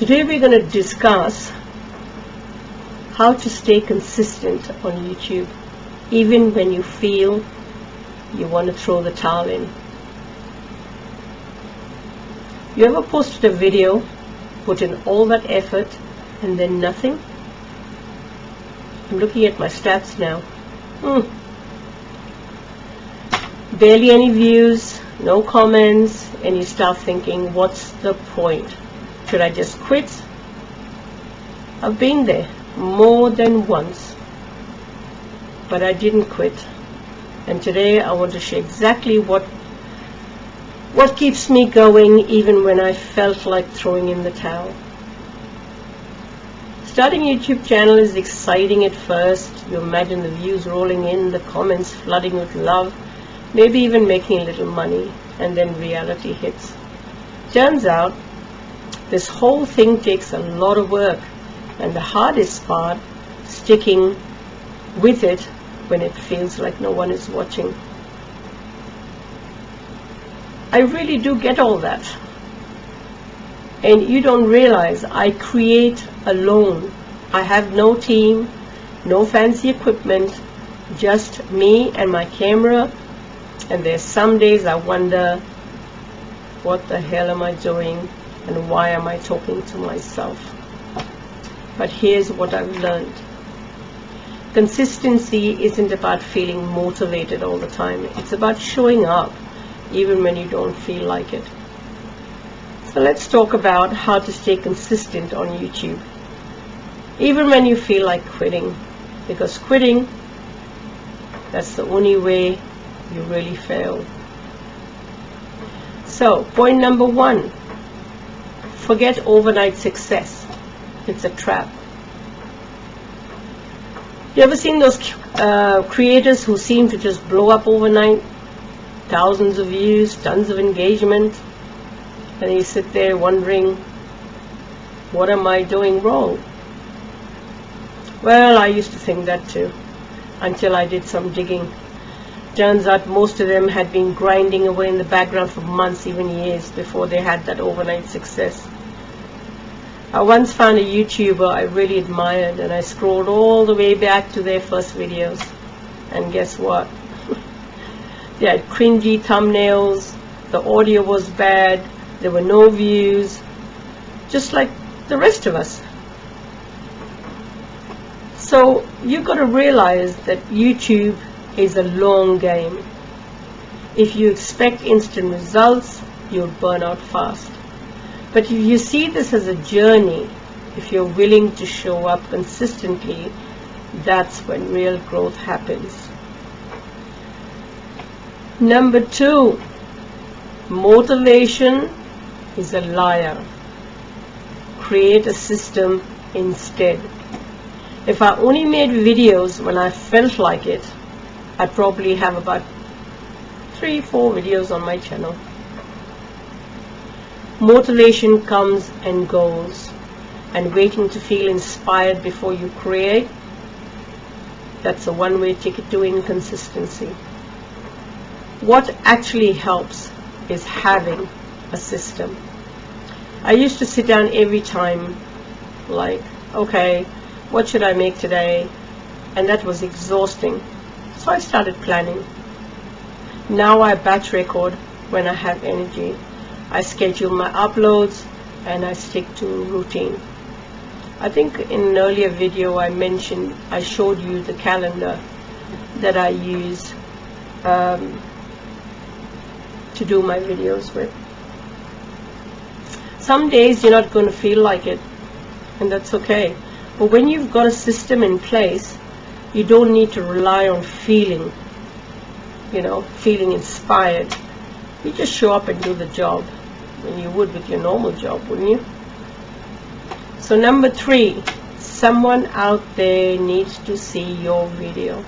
Today we're going to discuss how to stay consistent on YouTube, even when you feel you want to throw the towel in. You ever posted a video, put in all that effort, and then nothing? I'm looking at my stats now. Barely any views, no comments, and you start thinking, what's the point? Should I just quit? I've been there more than once, but I didn't quit. And today I want to share exactly what keeps me going even when I felt like throwing in the towel. Starting a YouTube channel is exciting at first. You imagine the views rolling in, the comments flooding with love, maybe even making a little money, and then reality hits. Turns out this whole thing takes a lot of work, and the hardest part, sticking with it when it feels like no one is watching. I really do get all that. And you don't realize I create alone. I have no team, no fancy equipment, just me and my camera. And there's some days I wonder, what the hell am I doing and why am I talking to myself? But here's what I've learned. Consistency isn't about feeling motivated all the time. It's about showing up even when you don't feel like it. So let's talk about how to stay consistent on YouTube, even when you feel like quitting, because quitting, that's the only way you really fail. So, point number 1, forget overnight success. It's a trap. You ever seen those creators who seem to just blow up overnight? Thousands of views, tons of engagement, and you sit there wondering, what am I doing wrong? Well, I used to think that too, until I did some digging. Turns out most of them had been grinding away in the background for months, even years, before they had that overnight success. I once found a YouTuber I really admired, and I scrolled all the way back to their first videos, and guess what? They had cringy thumbnails, the audio was bad, there were no views, just like the rest of us. So you've got to realize that YouTube is a long game. If you expect instant results, you'll burn out fast. But if you see this as a journey, if you're willing to show up consistently, that's when real growth happens. Number 2, motivation is a liar. Create a system instead. If I only made videos when I felt like it, I'd probably have about 3-4 videos on my channel. Motivation comes and goes, and waiting to feel inspired before you create, that's a one-way ticket to inconsistency. What actually helps is having a system. I used to sit down every time like, okay, what should I make today? And that was exhausting. So I started planning. Now I batch record when I have energy. I schedule my uploads and I stick to routine. I think in an earlier video I showed you the calendar that I use to do my videos with. Some days you're not going to feel like it, and that's okay. But when you've got a system in place, you don't need to rely on feeling inspired. You just show up and do the job, and you would with your normal job, wouldn't you? So number 3, someone out there needs to see your video.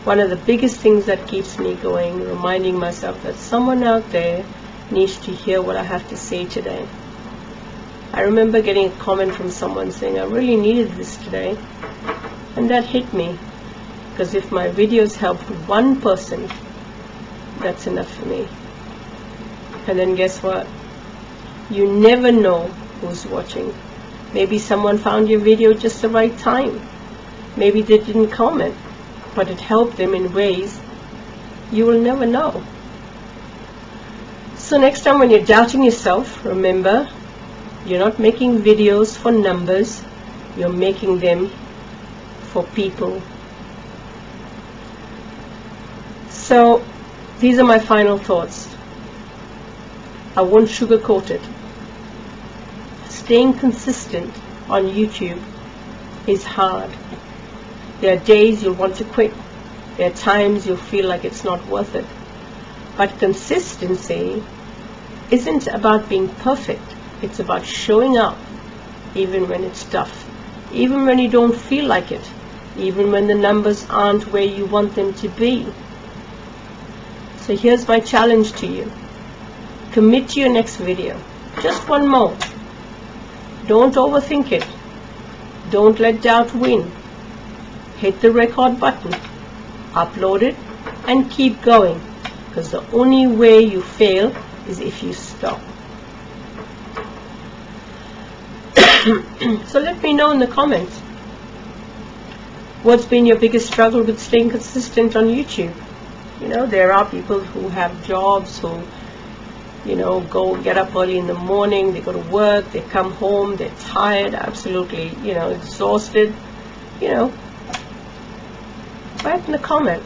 One of the biggest things that keeps me going, reminding myself that someone out there needs to hear what I have to say today. I remember getting a comment from someone saying, I really needed this today. And that hit me, because if my videos helped one person, that's enough for me. And then guess what? You never know who's watching. Maybe someone found your video just the right time. Maybe they didn't comment, but it helped them in ways you will never know. So next time when you're doubting yourself, remember, you're not making videos for numbers, you're making them for people. So these are my final thoughts. I won't sugarcoat it. Staying consistent on YouTube is hard. There are days you'll want to quit. There are times you'll feel like it's not worth it. But consistency isn't about being perfect. It's about showing up even when it's tough, even when you don't feel like it, even when the numbers aren't where you want them to be. So here's my challenge to you. Commit to your next video. Just one more. Don't overthink it. Don't let doubt win. Hit the record button, upload it, and keep going. Because the only way you fail is if you stop. So let me know in the comments, what's been your biggest struggle with staying consistent on YouTube? You know, there are people who have jobs, who, you know, get up early in the morning, they go to work, they come home, they're tired, absolutely, you know, exhausted. You know, write in the comment.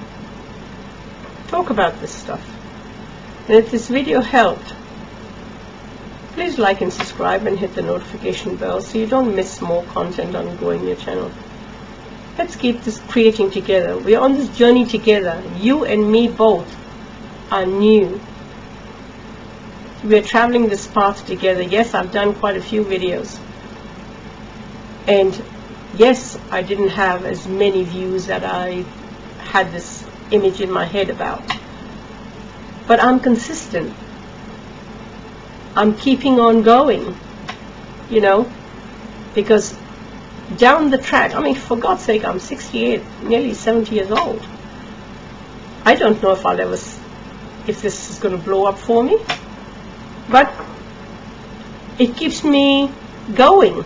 Talk about this stuff. And if this video helped, please like and subscribe and hit the notification bell so you don't miss more content on growing your channel. Let's keep this creating together. We're on this journey together. You and me both are new. We're traveling this path together. Yes, I've done quite a few videos. And yes, I didn't have as many views that I had this image in my head about. But I'm consistent. I'm keeping on going, you know, because down the track, I mean, for God's sake, I'm 68, nearly 70 years old. I don't know if this is going to blow up for me, but it keeps me going,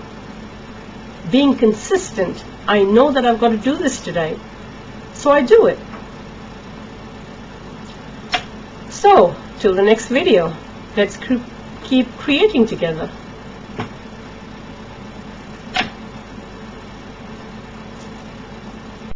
being consistent. I know that I've got to do this today, so I do it. So, till the next video, let's keep creating together.